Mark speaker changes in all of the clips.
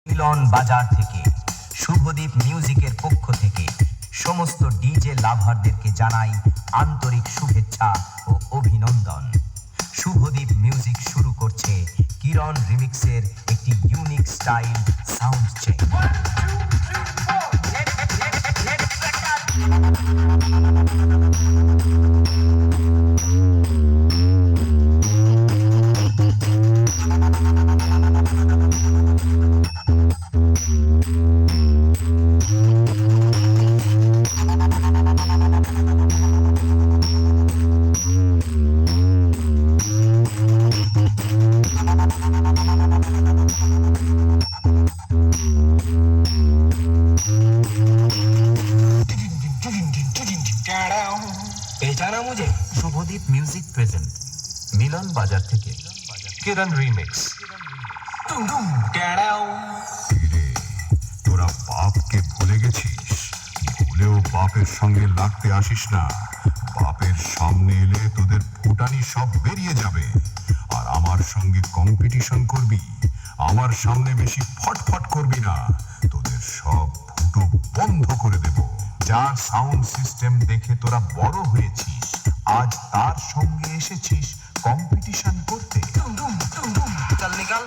Speaker 1: মিলন বাজার থেকে শুভদীপ মিউজিকের পক্ষ থেকে সমস্ত ডিজে লাভারদেরকে জানাই আন্তরিক শুভেচ্ছা ও অভিনন্দন। শুভদীপ মিউজিক শুরু করছে কিরণ রিমিক্সের একটি ইউনিক স্টাইল সাউন্ড চেক। पहचाना मुझे? शुभदीप म्यूजिक प्रेजेंट मिलन बाजार থেকে কিরণ রিমিক্স।
Speaker 2: তোরা বাপকে ভুলে গেছিস, ভুলেও বাপের সঙ্গে লাগতে আসিস না। বাপের সামনে এলে তোদের ফুটানি সব বেরিয়ে যাবে। আর আমার সঙ্গে কম্পিটিশন করবি, আমার সামনে বেশি ফটফট করবি না, তোদের সব ফুটো বন্ধ করে দেব। যার সাউন্ড সিস্টেম দেখে তোরা বড় হয়েছিস, আজ তার সঙ্গে এসেছিস কম্পিটিশন করতে।
Speaker 1: चल निकल।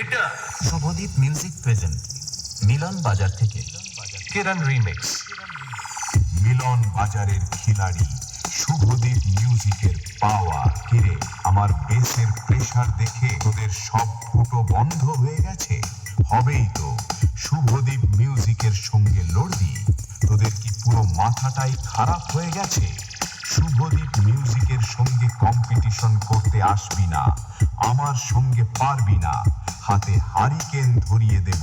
Speaker 3: এটা
Speaker 1: শুভদীপ মিউজিক প্রেজেন্ট মিলন বাজার থেকে
Speaker 3: কিরণ রিমিক্স।
Speaker 2: মিলন বাজারের খিলাড়ি শুভদীপ মিউজিকের পাওয়ার। কিরে, আমার বেসের প্রেসার দেখে তোদের সব ফুটো বন্ধ হয়ে গেছে? হবেই তো। শুভদীপ মিউজিকের সঙ্গে লড়বি? তোদের কি পুরো মাথাটাই খারাপ হয়ে গেছে? শুভদীপ মিউজিকের সঙ্গে কম্পিটিশন করতে আসবি না, আমার সঙ্গে পারবি না। হাতে হারিকেন ধরিয়ে দেব,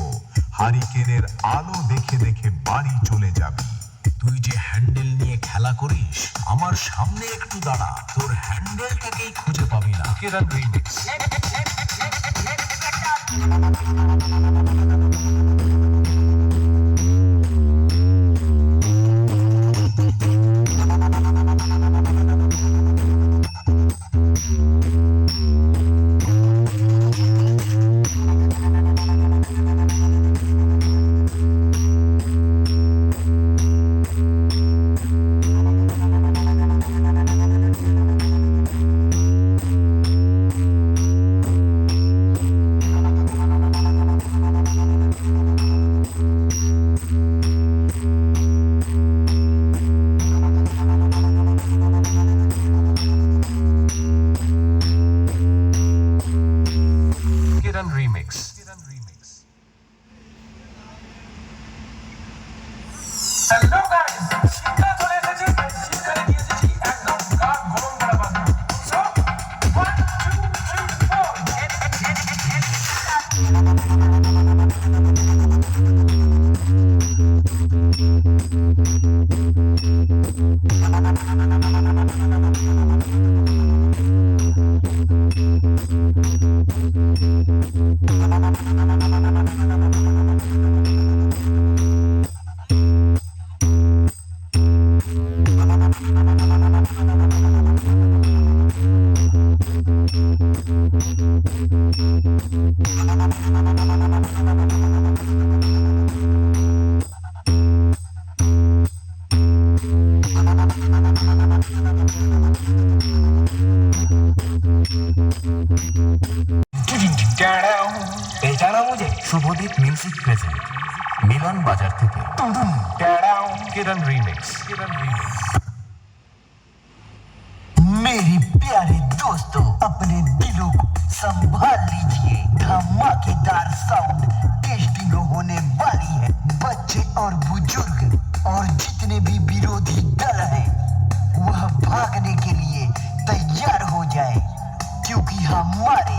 Speaker 2: হারিকেনের আলো দেখে দেখে বাড়ি চলে যাবি।
Speaker 1: তুই যে হ্যান্ডেল নিয়ে খেলা করিস, আমার সামনে একটু দাঁড়া, তোর হ্যান্ডেলটাকেই খুঁজে পাবি না।
Speaker 3: কিরণ রিমিক্স। কিরণ রিমিক্স।
Speaker 4: হ্যালো গাইস, শীতকাল চলে এসেছে, শীতকালে নিয়ে এসেছি একদম গা গরম করা বাজনা। সো 1 2 3 4
Speaker 1: पहचाना मुझे? शुभदीप म्यूजिक प्रेजेंट मिलन बाजार থেকে
Speaker 3: किरণ रीमिक्स।
Speaker 1: मेरी
Speaker 5: प्यारे दोस्तों, अपने दिलों को संभाल लीजिए, धमाकेदार साउंड टेस्टिंग होने वाली है। बच्चे और बुजुर्ग और जितने भी विरोधी दल हैं वह भागने के लिए तैयार हो जाए, क्योंकि हमारे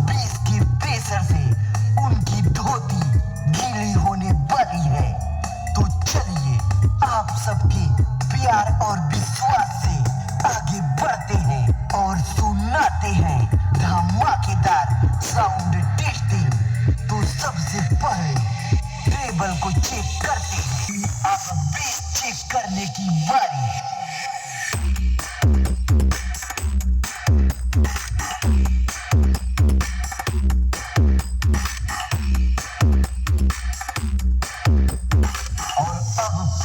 Speaker 5: बेस के प्रेशर से उनकी धोती गीली होने वाली है। तो चलिए आप सबके प्यार और विश्वास से आगे बढ़ते हैं और सुनाते हैं धमाकेदार साउंड टेस्टिंग। तो सबसे पहले टेबल को चेक करते हैं, अब बेस चेक करने की बारी।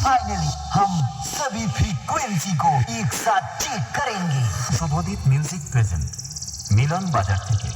Speaker 5: फाइनली हम सभी फ्रीक्वेंसी को एक साथ चेक करेंगे।
Speaker 1: শুভদীপ মিউজিক প্রেজেন্ট মিলন বাজার থেকে।